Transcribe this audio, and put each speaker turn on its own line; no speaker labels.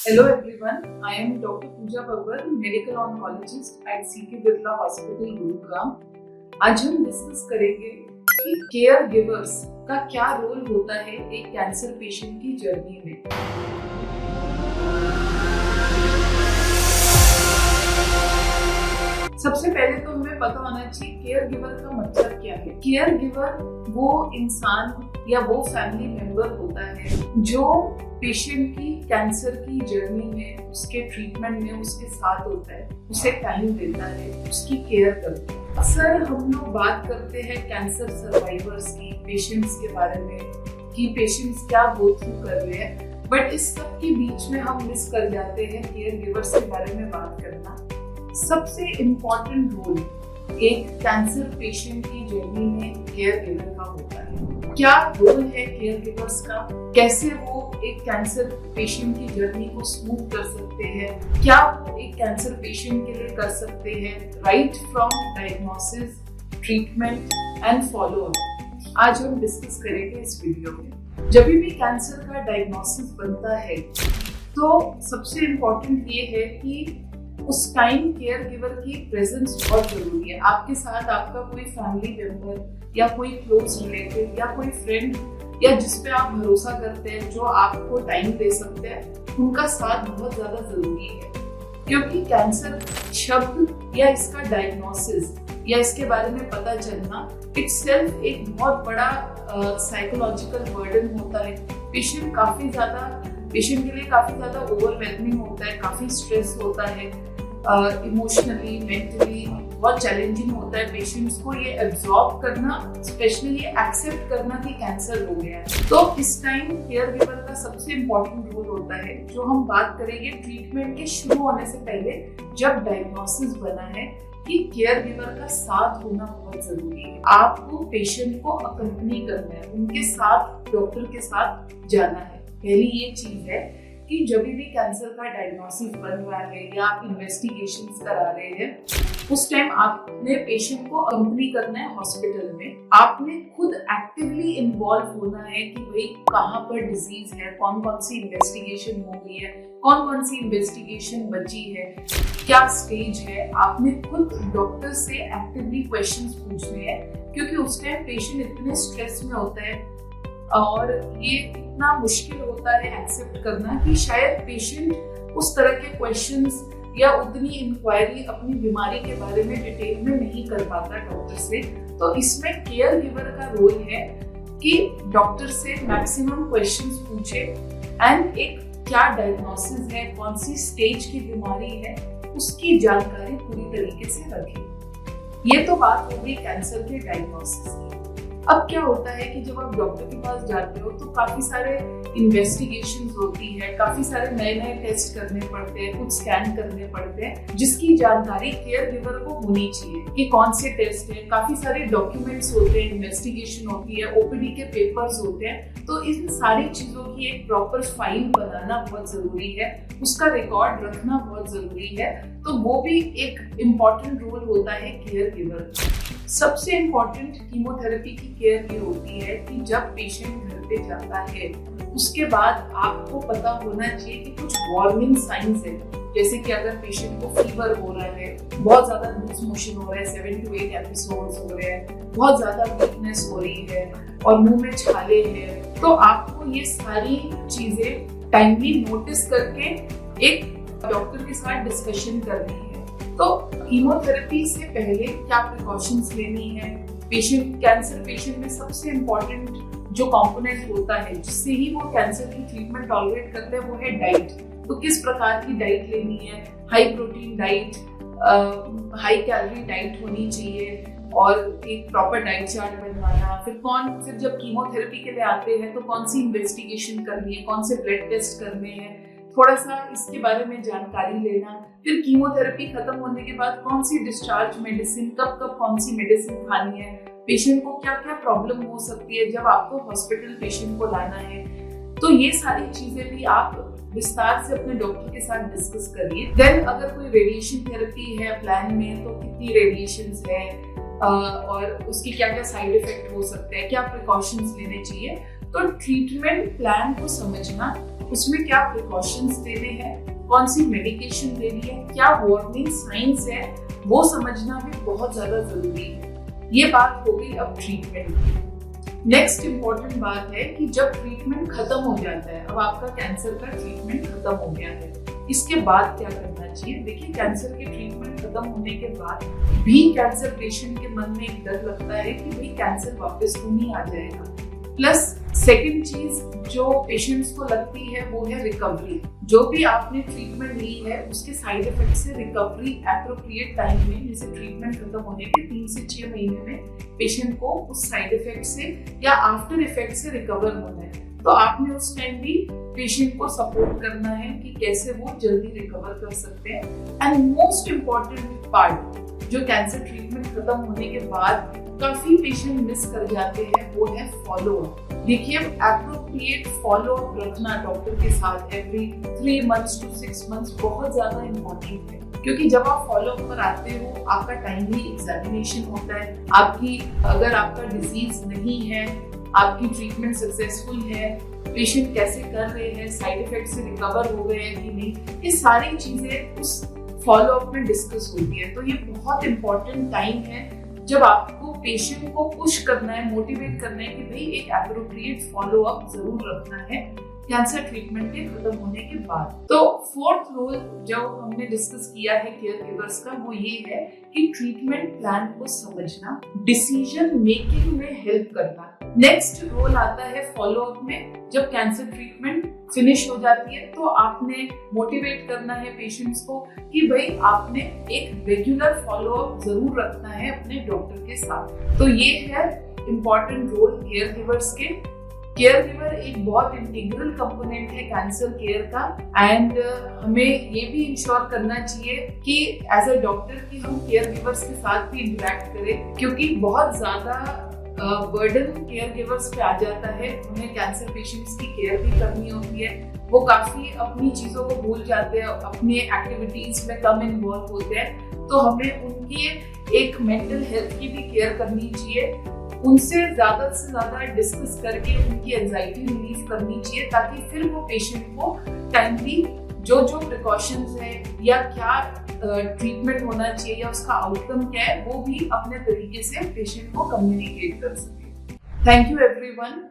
Hello everyone, I am Dr. Pooja Babbar, medical oncologist at CK Birla Hospital, Gurugram. आज हम discuss करेंगे कि care givers का क्या रोल होता है एक कैंसर पेशेंट की जर्नी में। सबसे पहले तो हमें पता होना चाहिए केयर गिवर का मतलब क्या है। केयर गिवर वो इंसान या वो फैमिली मेंबर होता है जो पेशेंट की कैंसर की जर्नी में, उसके ट्रीटमेंट में उसके साथ होता है, उसे टाइम देता है, उसकी केयर करता है। अक्सर हम लोग बात करते हैं कैंसर सर्वाइवर्स की, पेशेंट्स के बारे में कि पेशेंट्स क्या गो थ्रू कर रहे हैं, बट इस सब के बीच में हम मिस कर जाते हैं केयर गिवर्स के बारे में बात करना। सबसे इम्पोर्टेंट रोल एक कैंसर पेशेंट की जर्नी में केयर गिवर का होता है। क्या रोल है केयर गिवर्स का, कैसे वो एक कैंसर पेशेंट की जर्नी को स्मूथ कर सकते हैं, क्या वो एक कैंसर पेशेंट के लिए कर सकते हैं, right from diagnosis, treatment and follow up, आज हम डिस्कस करेंगे इस वीडियो में। जब भी कैंसर का डायग्नोसिस बनता है तो सबसे इम्पोर्टेंट ये है कि उस टाइम केयर गिवर की प्रेजेंस बहुत जरूरी है। आपके साथ आपका कोई फैमिली मेंबर या कोई क्लोज रिलेटिव या कोई फ्रेंड या जिस पे आप भरोसा करते हैं, जो आपको टाइम दे सकते हैं, उनका साथ बहुत ज्यादा जरूरी है। क्योंकि कैंसर शब्द या इसका डायग्नोसिस या इसके बारे में पता चलना इटसेल्फ एक बहुत बड़ा साइकोलॉजिकल बर्डन होता है। पेशेंट के लिए काफी ज्यादा ओवरवेलमिंग होता है, काफी स्ट्रेस होता है, इमोशनली, मेंटली बहुत चैलेंजिंग होता है पेशेंट्स को ये एब्जॉर्ब करना, स्पेशली ये एक्सेप्ट करना कि कैंसर हो गया है। तो इस टाइम केयर गिवर का सबसे इम्पोर्टेंट रोल होता है, जो हम बात करेंगे ट्रीटमेंट के शुरू होने से पहले, जब डायग्नोसिस बना है, कि केयर गिवर का साथ होना बहुत जरूरी है। आपको पेशेंट को अकम्पनी करना है, उनके साथ, डॉक्टर के साथ जाना है। पहली ये चीज है कि जब भी कैंसर का डायग्नोसिस बन रहा है या आप इन्वेस्टिगेशंस करा रहे हैं, उस टाइम आपने पेशेंट को अकम्पनी करना है हॉस्पिटल में। आपने खुद एक्टिवली इन्वॉल्व होना है कि भाई कहाँ पर डिजीज है, कौन कौन सी इन्वेस्टिगेशन हो गई है, कौन कौन सी इन्वेस्टिगेशन बची है, क्या स्टेज है। आपने खुद डॉक्टर से एक्टिवली क्वेश्चंस पूछने हैं, क्योंकि उस टाइम पेशेंट इतने स्ट्रेस में होता है और ये इतना मुश्किल होता है एक्सेप्ट करना कि शायद पेशेंट उस तरह के क्वेश्चंस या उतनी इंक्वायरी अपनी बीमारी के बारे में डिटेल में नहीं कर पाता डॉक्टर से। तो इसमें केयर गिवर का रोल है कि डॉक्टर से मैक्सिमम क्वेश्चंस पूछे एंड एक क्या डायग्नोसिस है, कौन सी स्टेज की बीमारी है, उसकी जानकारी पूरी तरीके से रखें। ये तो बात हो गई कैंसर के डायग्नोसिस की। अब क्या होता है कि जब आप डॉक्टर के पास जाते हो तो काफी सारे इन्वेस्टिगेशंस होती है, काफी सारे नए नए टेस्ट करने पड़ते हैं, कुछ स्कैन करने पड़ते हैं, जिसकी जानकारी केयर गिवर को होनी चाहिए कि कौन से टेस्ट है। काफी सारे डॉक्यूमेंट्स होते हैं, इन्वेस्टिगेशन होती है, ओपीडी के पेपर्स होते हैं। तो इन सारी चीजों की एक प्रॉपर फाइल बनाना बहुत जरूरी है, उसका रिकॉर्ड रखना बहुत जरूरी है। तो वो भी एक इम्पॉर्टेंट रोल होता है केयर गिवर। सबसे इम्पोर्टेंट कीमोथेरेपी की केयर ये होती है कि जब पेशेंट घर पे जाता है, उसके बाद आपको पता होना चाहिए कि कुछ वार्निंग साइंस है, जैसे कि अगर पेशेंट को फीवर हो रहा है, बहुत ज्यादा लूज मोशन हो रहा है, 7 to 8 एपिसोड्स हो रहे हैं, बहुत ज्यादा वीकनेस हो रही है और मुंह में छाले हैं, तो आपको ये सारी चीजें टाइमली नोटिस करके एक डॉक्टर के साथ डिस्कशन करनी है। तो कीमोथेरेपी से पहले क्या प्रिकॉशंस लेनी है। कैंसर पेशेंट में सबसे इम्पोर्टेंट जो कंपोनेंट होता है जिससे ही वो कैंसर की ट्रीटमेंट टॉलरेट करते हैं, वो है डाइट। तो किस प्रकार की डाइट लेनी है, high protein diet, high calorie diet होनी चाहिए और एक प्रॉपर डाइट चार्ट बनवाना। फिर जब कीमोथेरेपी के लिए आते हैं तो कौन सी इन्वेस्टिगेशन करनी है, कौन से ब्लड टेस्ट करने हैं, थोड़ा सा इसके बारे में जानकारी लेना। फिर कीमोथेरेपी खत्म होने के बाद कौन सी डिस्चार्ज मेडिसिन, कब कब कौन सी मेडिसिन खानी है, पेशेंट को क्या क्या प्रॉब्लम हो सकती है जब आपको हॉस्पिटल पेशेंट को लाना है। तो ये सारी चीजें भी आप विस्तार से अपने डॉक्टर के साथ डिस्कस करिए। देन अगर कोई रेडिएशन थेरेपी है प्लान में, तो कितनी रेडिएशंस है और उसकी क्या क्या साइड इफेक्ट हो सकते हैं, क्या प्रिकॉशंस लेने चाहिए, तो ट्रीटमेंट प्लान को समझना, उसमें क्या प्रिकॉशंस देने हैं, कौन सी मेडिकेशन देनी है, क्या वार्निंग साइंस है, वो समझना भी बहुत ज्यादा जरूरी है। ये बात हो गई अब ट्रीटमेंट की। नेक्स्ट इम्पोर्टेंट बात है कि जब ट्रीटमेंट खत्म हो जाता है, अब आपका कैंसर का ट्रीटमेंट खत्म हो गया है, इसके बाद क्या करना चाहिए। देखिए, कैंसर के ट्रीटमेंट खत्म होने के बाद भी कैंसर पेशेंट के मन में एक डर लगता है कि भाई कैंसर वापस तो नहीं आ जाएगा। प्लस सेकंड चीज जो पेशेंट्स को लगती है वो है रिकवरी। जो भी आपने ट्रीटमेंट ली है उसके साइड इफेक्ट से रिकवरी एप्रोप्रिएट टाइम में, जैसे ट्रीटमेंट खत्म होने के 3 से 6 महीने में पेशेंट को उस साइड इफेक्ट से या आफ्टर इफेक्ट से रिकवर होना है। तो आपने उस टाइम भी पेशेंट को सपोर्ट करना है कि कैसे वो जल्दी रिकवर कर सकते हैं। एंड मोस्ट इम्पॉर्टेंट पार्ट जो कैंसर ट्रीटमेंट खत्म होने के बाद काफी पेशेंट मिस कर जाते हैं वो है फॉलो अप। देखिए, एप्रोप्रिएट फॉलो अप रखना डॉक्टर के साथ एवरी 3 months to 6 months बहुत ज्यादा इम्पोर्टेंट है, क्योंकि जब आप फॉलो अप पर आते हो आपका टाइमली एग्जामिनेशन होता है। आपकी अगर आपका डिजीज नहीं है, आपकी ट्रीटमेंट सक्सेसफुल है, पेशेंट कैसे कर रहे हैं, साइड इफेक्ट से रिकवर हो गए हैं कि नहीं, ये सारी चीजें उस फॉलो अप में डिस्कस होती है। तो ये बहुत इंपॉर्टेंट टाइम है जब आपको पेशेंट को पुश करना है, मोटिवेट करना है कि भाई एक एप्रोप्रिएट फॉलो अप जरूर रखना है कैंसर ट्रीटमेंट के खत्म होने के बाद। तो फोर्थ रोल जो हमने डिस्कस किया है केयर गिवर्स का, वो ये है कि ट्रीटमेंट प्लान को समझना, डिसीजन मेकिंग में हेल्प करना। नेक्स्ट रोल आता है फॉलो अप में। जब कैंसर ट्रीटमेंट फिनिश हो जाती है तो आपने मोटिवेट करना है पेशेंट्स को कि भाई आपने एक रेगुलर फॉलो अप जरूर रखना है अपने डॉक्टर के साथ। तो ये है इम्पोर्टेंट रोल केयर गिवर्स के। केयर गिवर एक बहुत इंटीग्रल कंपोनेंट है कैंसर केयर का। एंड हमें ये भी इंश्योर करना चाहिए कि एज अ डॉक्टर कि हम केयर गिवर्स के साथ भी इंटरेक्ट करें, क्योंकि बहुत ज्यादा बर्डन केयर गिवर्स पे आ जाता है। उन्हें कैंसर पेशेंट्स की केयर भी करनी होती है, वो काफी अपनी चीजों को भूल जाते हैं, अपने एक्टिविटीज में कम इन्वॉल्व होते हैं। तो हमें उनकी एक मेंटल हेल्थ की भी केयर करनी चाहिए, उनसे से ज्यादा डिस्कस करके उनकी एंजाइटी रिलीव करनी चाहिए, ताकि फिर वो पेशेंट को टाइमली जो प्रिकॉशंस है या क्या ट्रीटमेंट होना चाहिए या उसका आउटकम क्या है वो भी अपने तरीके से पेशेंट को कम्युनिकेट कर सके। Thank you everyone.